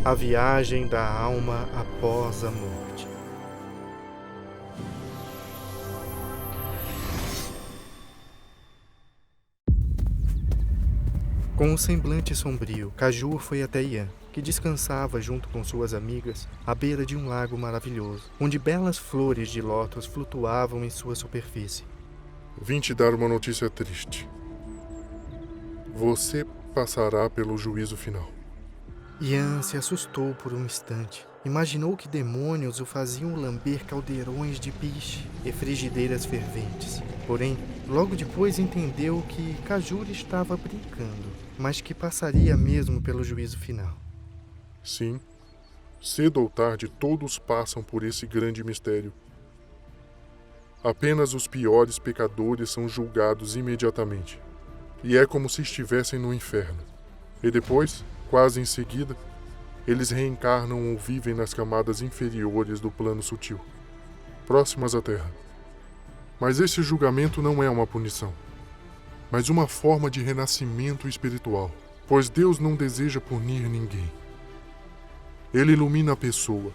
A viagem da alma após a morte. Com um semblante sombrio, Caju foi até Ian, que descansava junto com suas amigas à beira de um lago maravilhoso, onde belas flores de lótus flutuavam em sua superfície. Vim te dar uma notícia triste. Você passará pelo juízo final. Ian se assustou por um instante. Imaginou que demônios o faziam lamber caldeirões de piche e frigideiras ferventes. Porém, logo depois entendeu que Cajur estava brincando, mas que passaria mesmo pelo juízo final. Sim, cedo ou tarde todos passam por esse grande mistério. Apenas os piores pecadores são julgados imediatamente. E é como se estivessem no inferno. E depois, quase em seguida, eles reencarnam ou vivem nas camadas inferiores do plano sutil, próximas à Terra. Mas esse julgamento não é uma punição, mas uma forma de renascimento espiritual, pois Deus não deseja punir ninguém. Ele ilumina a pessoa,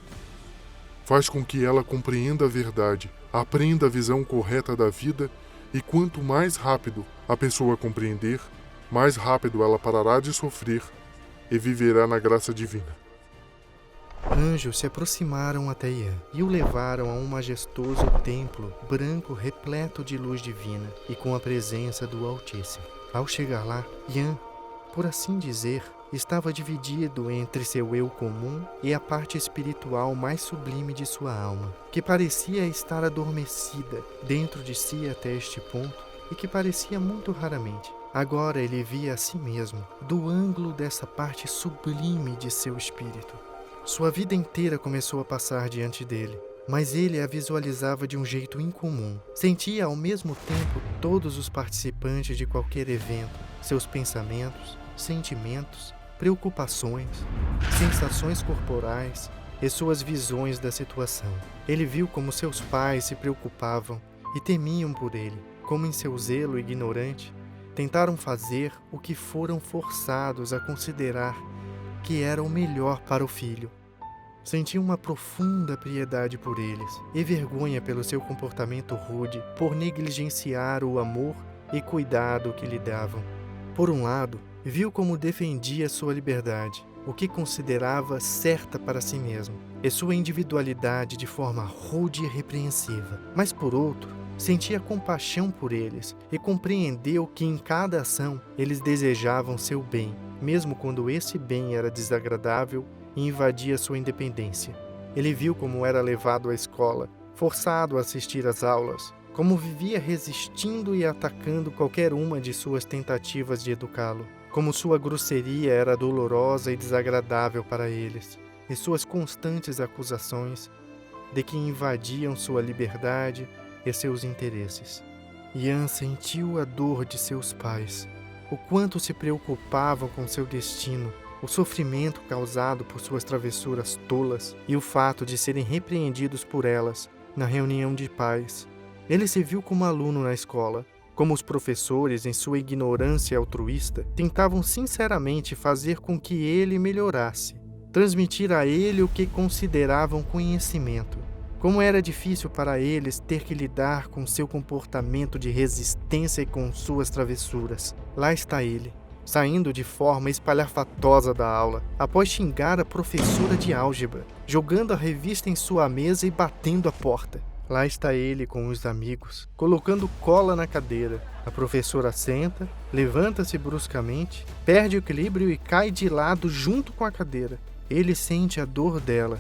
faz com que ela compreenda a verdade, aprenda a visão correta da vida, e quanto mais rápido a pessoa compreender, mais rápido ela parará de sofrer e viverá na graça divina. Anjos se aproximaram até Ian e o levaram a um majestoso templo branco repleto de luz divina e com a presença do Altíssimo. Ao chegar lá, Ian, por assim dizer, estava dividido entre seu eu comum e a parte espiritual mais sublime de sua alma, que parecia estar adormecida dentro de si até este ponto e que parecia muito raramente. Agora ele via a si mesmo do ângulo dessa parte sublime de seu espírito. Sua vida inteira começou a passar diante dele, mas ele a visualizava de um jeito incomum. Sentia ao mesmo tempo todos os participantes de qualquer evento, seus pensamentos, sentimentos, preocupações, sensações corporais e suas visões da situação. Ele viu como seus pais se preocupavam e temiam por ele, como em seu zelo ignorante, tentaram fazer o que foram forçados a considerar que era o melhor para o filho. Sentia uma profunda piedade por eles e vergonha pelo seu comportamento rude, por negligenciar o amor e cuidado que lhe davam. Por um lado, viu como defendia sua liberdade, o que considerava certa para si mesmo, e sua individualidade de forma rude e repreensiva. Mas por outro, sentia compaixão por eles e compreendeu que em cada ação eles desejavam seu bem, mesmo quando esse bem era desagradável e invadia sua independência. Ele viu como era levado à escola, forçado a assistir às aulas, como vivia resistindo e atacando qualquer uma de suas tentativas de educá-lo, como sua grosseria era dolorosa e desagradável para eles, e suas constantes acusações de que invadiam sua liberdade e seus interesses. Ian sentiu a dor de seus pais, o quanto se preocupavam com seu destino, o sofrimento causado por suas travessuras tolas e o fato de serem repreendidos por elas na reunião de pais. Ele se viu como aluno na escola, como os professores, em sua ignorância altruísta, tentavam sinceramente fazer com que ele melhorasse, transmitir a ele o que consideravam conhecimento. Como era difícil para eles ter que lidar com seu comportamento de resistência e com suas travessuras. Lá está ele, saindo de forma espalhafatosa da aula, após xingar a professora de álgebra, jogando a revista em sua mesa e batendo a porta. Lá está ele com os amigos, colocando cola na cadeira. A professora senta, levanta-se bruscamente, perde o equilíbrio e cai de lado junto com a cadeira. Ele sente a dor dela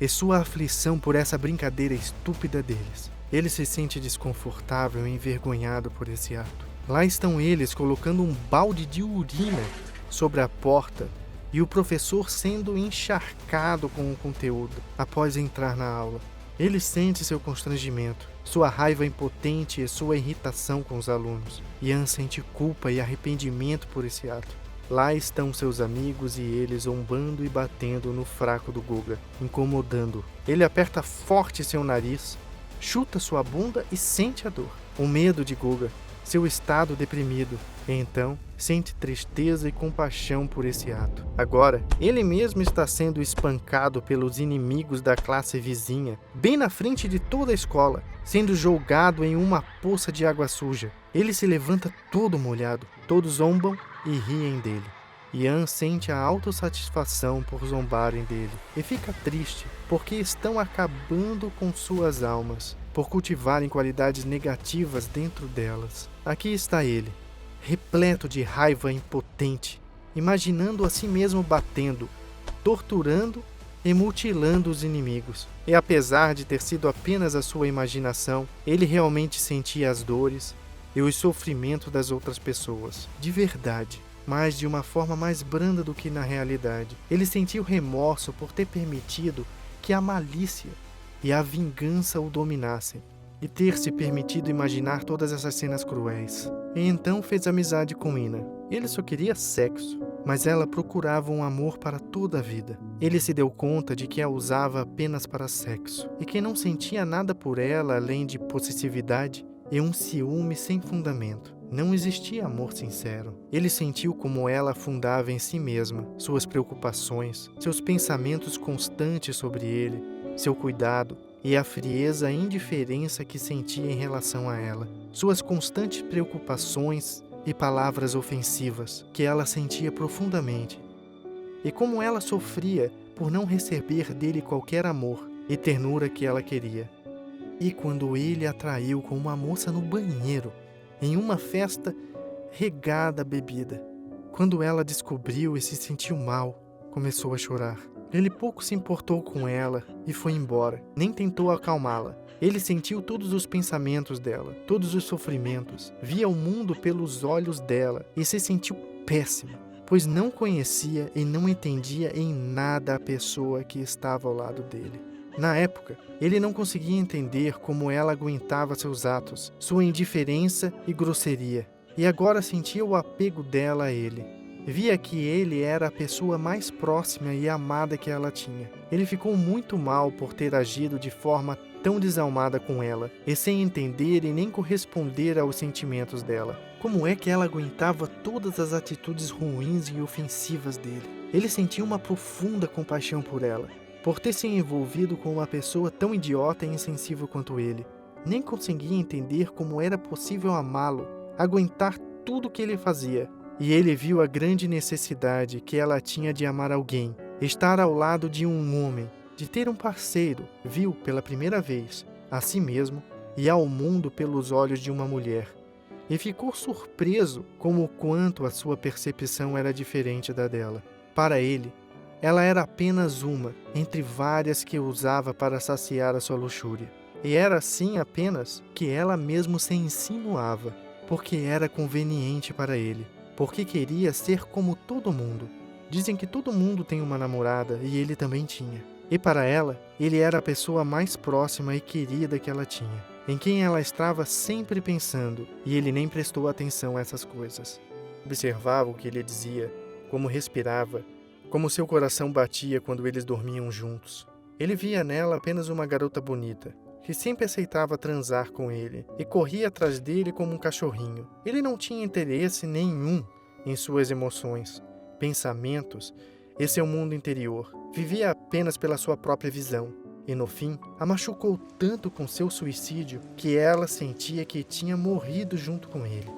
e sua aflição por essa brincadeira estúpida deles. Ele se sente desconfortável e envergonhado por esse ato. Lá estão eles colocando um balde de urina sobre a porta e o professor sendo encharcado com o conteúdo após entrar na aula. Ele sente seu constrangimento, sua raiva impotente e sua irritação com os alunos. Ian sente culpa e arrependimento por esse ato. Lá estão seus amigos e ele zombando e batendo no fraco do Guga, incomodando-o. Ele aperta forte seu nariz, chuta sua bunda e sente a dor. O medo de Guga, seu estado deprimido. E então, sente tristeza e compaixão por esse ato. Agora, ele mesmo está sendo espancado pelos inimigos da classe vizinha, bem na frente de toda a escola, sendo jogado em uma poça de água suja. Ele se levanta todo molhado, todos zombam e riem dele. Ian sente a autossatisfação por zombarem dele e fica triste porque estão acabando com suas almas, por cultivarem qualidades negativas dentro delas. Aqui está ele, repleto de raiva impotente, imaginando a si mesmo batendo, torturando e mutilando os inimigos. E apesar de ter sido apenas a sua imaginação, ele realmente sentia as dores e os sofrimentos das outras pessoas, de verdade, mas de uma forma mais branda do que na realidade. Ele sentiu remorso por ter permitido que a malícia e a vingança o dominassem, e ter se permitido imaginar todas essas cenas cruéis. E então fez amizade com Ina. Ele só queria sexo, mas ela procurava um amor para toda a vida. Ele se deu conta de que a usava apenas para sexo, e que não sentia nada por ela além de possessividade e um ciúme sem fundamento. Não existia amor sincero. Ele sentiu como ela afundava em si mesma, suas preocupações, seus pensamentos constantes sobre ele, seu cuidado e a frieza e indiferença que sentia em relação a ela, suas constantes preocupações e palavras ofensivas que ela sentia profundamente, e como ela sofria por não receber dele qualquer amor e ternura que ela queria. E quando ele a traiu com uma moça no banheiro, em uma festa regada a bebida, quando ela descobriu e se sentiu mal, começou a chorar. Ele pouco se importou com ela e foi embora, nem tentou acalmá-la. Ele sentiu todos os pensamentos dela, todos os sofrimentos, via o mundo pelos olhos dela e se sentiu péssimo, pois não conhecia e não entendia em nada a pessoa que estava ao lado dele. Na época, ele não conseguia entender como ela aguentava seus atos, sua indiferença e grosseria, e agora sentia o apego dela a ele. Via que ele era a pessoa mais próxima e amada que ela tinha. Ele ficou muito mal por ter agido de forma tão desalmada com ela, e sem entender e nem corresponder aos sentimentos dela. Como é que ela aguentava todas as atitudes ruins e ofensivas dele? Ele sentia uma profunda compaixão por ela, por ter se envolvido com uma pessoa tão idiota e insensível quanto ele. Nem conseguia entender como era possível amá-lo, aguentar tudo que ele fazia. E ele viu a grande necessidade que ela tinha de amar alguém, estar ao lado de um homem, de ter um parceiro. Viu pela primeira vez a si mesmo e ao mundo pelos olhos de uma mulher. E ficou surpreso com o quanto a sua percepção era diferente da dela. Para ele, ela era apenas uma entre várias que usava para saciar a sua luxúria. E era assim apenas que ela mesmo se insinuava, porque era conveniente para ele, porque queria ser como todo mundo. Dizem que todo mundo tem uma namorada e ele também tinha. E para ela, ele era a pessoa mais próxima e querida que ela tinha, em quem ela estava sempre pensando, e ele nem prestou atenção a essas coisas. Observava o que ele dizia, como respirava, como seu coração batia quando eles dormiam juntos. Ele via nela apenas uma garota bonita, que sempre aceitava transar com ele e corria atrás dele como um cachorrinho. Ele não tinha interesse nenhum em suas emoções, pensamentos e seu mundo interior. Vivia apenas pela sua própria visão. E no fim, a machucou tanto com seu suicídio que ela sentia que tinha morrido junto com ele.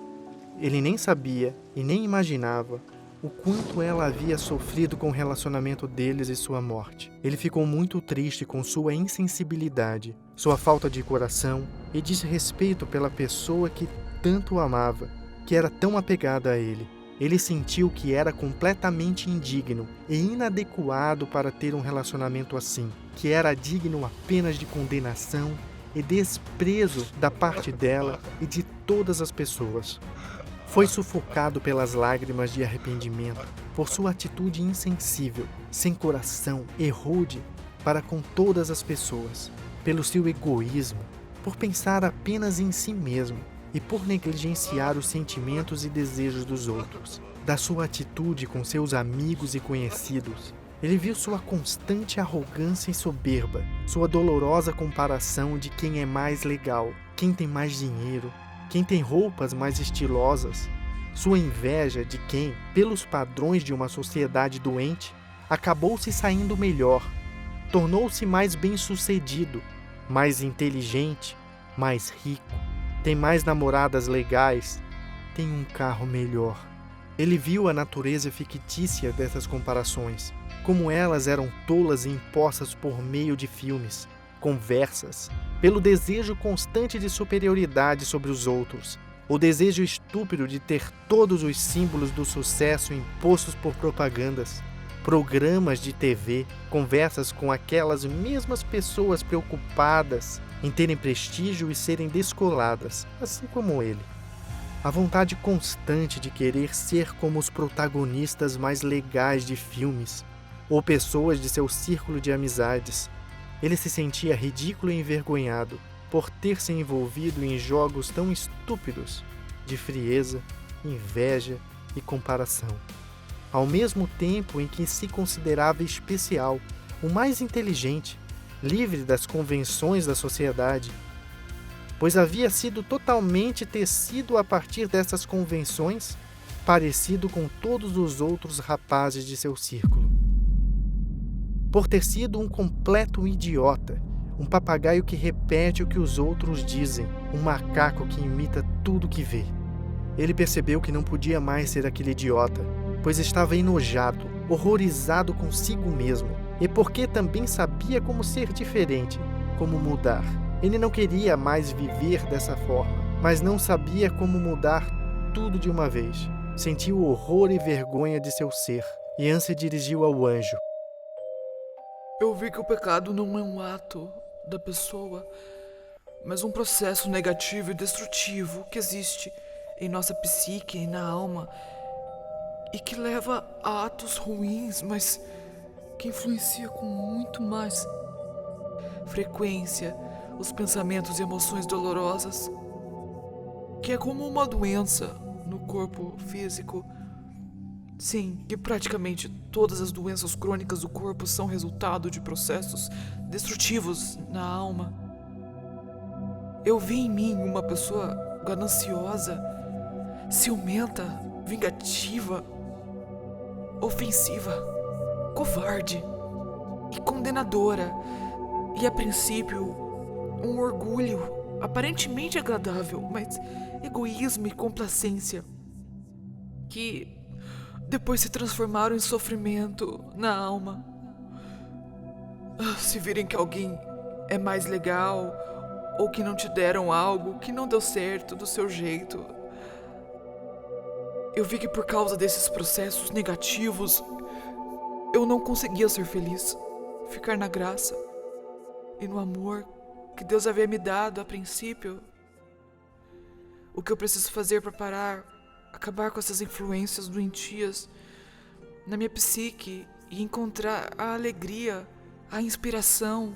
Ele nem sabia e nem imaginava o quanto ela havia sofrido com o relacionamento deles e sua morte. Ele ficou muito triste com sua insensibilidade, sua falta de coração e desrespeito pela pessoa que tanto o amava, que era tão apegada a ele. Ele sentiu que era completamente indigno e inadequado para ter um relacionamento assim, que era digno apenas de condenação e desprezo da parte dela e de todas as pessoas. Foi sufocado pelas lágrimas de arrependimento, por sua atitude insensível, sem coração e rude para com todas as pessoas, pelo seu egoísmo, por pensar apenas em si mesmo e por negligenciar os sentimentos e desejos dos outros. Da sua atitude com seus amigos e conhecidos, ele viu sua constante arrogância e soberba, sua dolorosa comparação de quem é mais legal, quem tem mais dinheiro, quem tem roupas mais estilosas, Sua inveja de quem, pelos padrões de uma sociedade doente, acabou se saindo melhor, tornou-se mais bem-sucedido, mais inteligente, mais rico, tem mais namoradas legais, tem um carro melhor. Ele viu a natureza fictícia dessas comparações, como elas eram tolas e impostas por meio de filmes, conversas, pelo desejo constante de superioridade sobre os outros, o desejo estúpido de ter todos os símbolos do sucesso impostos por propagandas, programas de TV, conversas com aquelas mesmas pessoas preocupadas em terem prestígio e serem descoladas, assim como ele. A vontade constante de querer ser como os protagonistas mais legais de filmes, ou pessoas de seu círculo de amizades. Ele se sentia ridículo e envergonhado por ter se envolvido em jogos tão estúpidos de frieza, inveja e comparação. Ao mesmo tempo em que se considerava especial, o mais inteligente, livre das convenções da sociedade, pois havia sido totalmente tecido a partir dessas convenções, parecido com todos os outros rapazes de seu círculo. Por ter sido um completo idiota, um papagaio que repete o que os outros dizem, um macaco que imita tudo que vê. Ele percebeu que não podia mais ser aquele idiota, pois estava enojado, horrorizado consigo mesmo, e porque também sabia como ser diferente, como mudar. Ele não queria mais viver dessa forma, mas não sabia como mudar tudo de uma vez. Sentiu horror e vergonha de seu ser. Ian se dirigiu ao anjo. Eu vi que o pecado não é um ato da pessoa, mas um processo negativo e destrutivo que existe em nossa psique e na alma e que leva a atos ruins, mas que influencia com muito mais frequência os pensamentos e emoções dolorosas, que é como uma doença no corpo físico. Sim, que praticamente todas as doenças crônicas do corpo são resultado de processos destrutivos na alma. Eu vi em mim uma pessoa gananciosa, ciumenta, vingativa, ofensiva, covarde e condenadora, e a princípio um orgulho aparentemente agradável, mas egoísmo e complacência que depois se transformaram em sofrimento na alma. Se virem que alguém é mais legal, ou que não te deram algo, que não deu certo do seu jeito, eu vi que por causa desses processos negativos, eu não conseguia ser feliz, ficar na graça e no amor que Deus havia me dado a princípio. O que eu preciso fazer para acabar com essas influências doentias na minha psique e encontrar a alegria, a inspiração,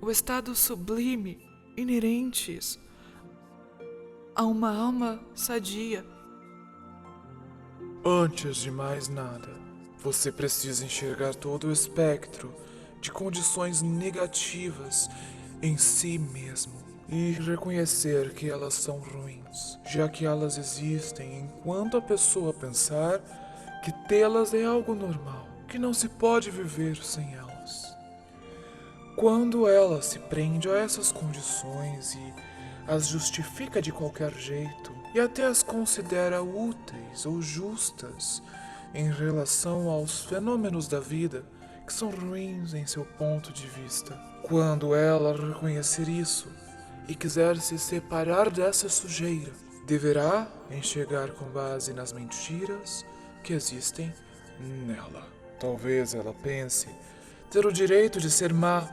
o estado sublime inerentes a uma alma sadia. Antes de mais nada, você precisa enxergar todo o espectro de condições negativas em si mesmo e reconhecer que elas são ruins, já que elas existem enquanto a pessoa pensar que tê-las é algo normal, que não se pode viver sem elas. Quando ela se prende a essas condições e as justifica de qualquer jeito e até as considera úteis ou justas em relação aos fenômenos da vida que são ruins em seu ponto de vista, quando ela reconhecer isso e quiser se separar dessa sujeira, deverá enxergar com base nas mentiras que existem nela. Talvez ela pense ter o direito de ser má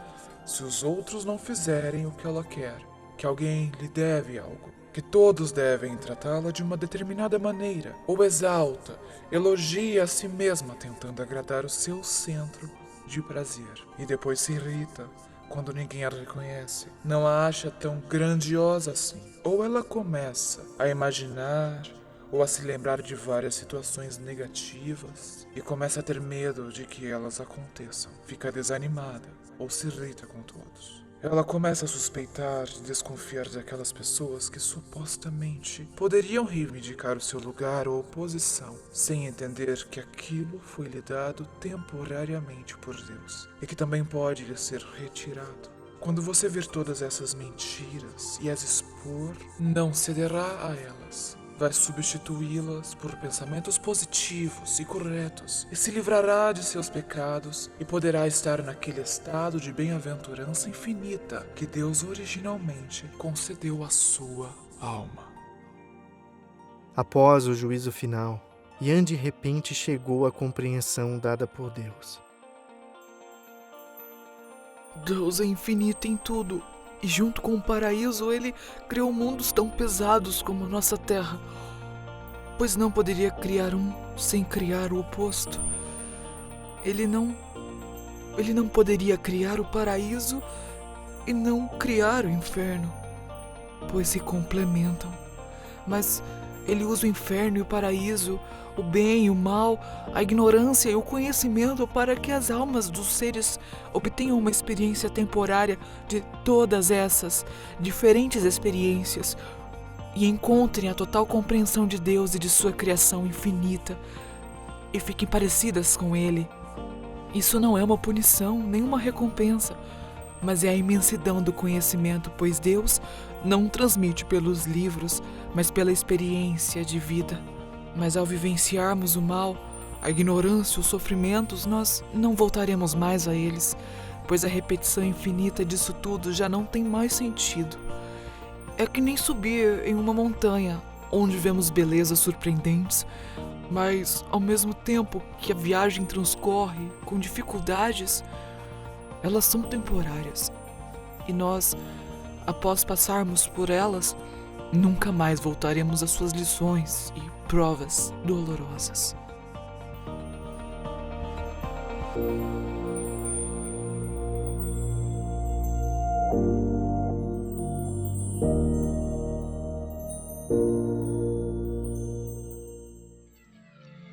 se os outros não fizerem o que ela quer, que alguém lhe deve algo, que todos devem tratá-la de uma determinada maneira, ou exalta, elogia a si mesma tentando agradar o seu centro de prazer, e depois se irrita quando ninguém a reconhece, não a acha tão grandiosa assim. Ou ela começa a imaginar ou a se lembrar de várias situações negativas e começa a ter medo de que elas aconteçam, fica desanimada ou se irrita com todos. ela começa a suspeitar e desconfiar daquelas pessoas que supostamente poderiam reivindicar o seu lugar ou posição, sem entender que aquilo foi lhe dado temporariamente por Deus e que também pode lhe ser retirado. Quando você ver todas essas mentiras e as expor, não cederá a elas. Vai substituí-las por pensamentos positivos e corretos e se livrará de seus pecados e poderá estar naquele estado de bem-aventurança infinita que Deus originalmente concedeu à sua alma. Após o juízo final, Ian de repente chegou à compreensão dada por Deus. Deus é infinito em tudo, e junto com o paraíso ele criou mundos tão pesados como a nossa Terra, pois não poderia criar um sem criar o oposto. Ele não poderia criar o paraíso e não criar o inferno, pois se complementam. Mas ele usa o inferno e o paraíso, o bem e o mal, a ignorância e o conhecimento para que as almas dos seres obtenham uma experiência temporária de todas essas diferentes experiências e encontrem a total compreensão de Deus e de sua criação infinita e fiquem parecidas com Ele. Isso não é uma punição, nem uma recompensa, mas é a imensidão do conhecimento, pois Deus não transmite pelos livros, mas pela experiência de vida. Mas ao vivenciarmos o mal, a ignorância, os sofrimentos, nós não voltaremos mais a eles, pois a repetição infinita disso tudo já não tem mais sentido. É que nem subir em uma montanha, onde vemos belezas surpreendentes, mas ao mesmo tempo que a viagem transcorre com dificuldades, elas são temporárias. E nós, após passarmos por elas, nunca mais voltaremos às suas lições e provas dolorosas.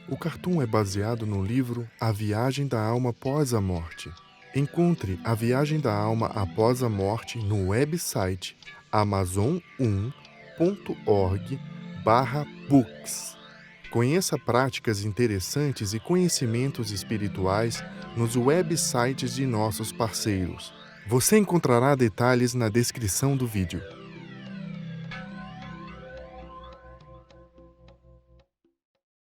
O cartoon é baseado no livro A Viagem da Alma Após a Morte. Encontre A Viagem da Alma Após a Morte no website amazon1.org/books. Conheça práticas interessantes e conhecimentos espirituais nos websites de nossos parceiros. Você encontrará detalhes na descrição do vídeo.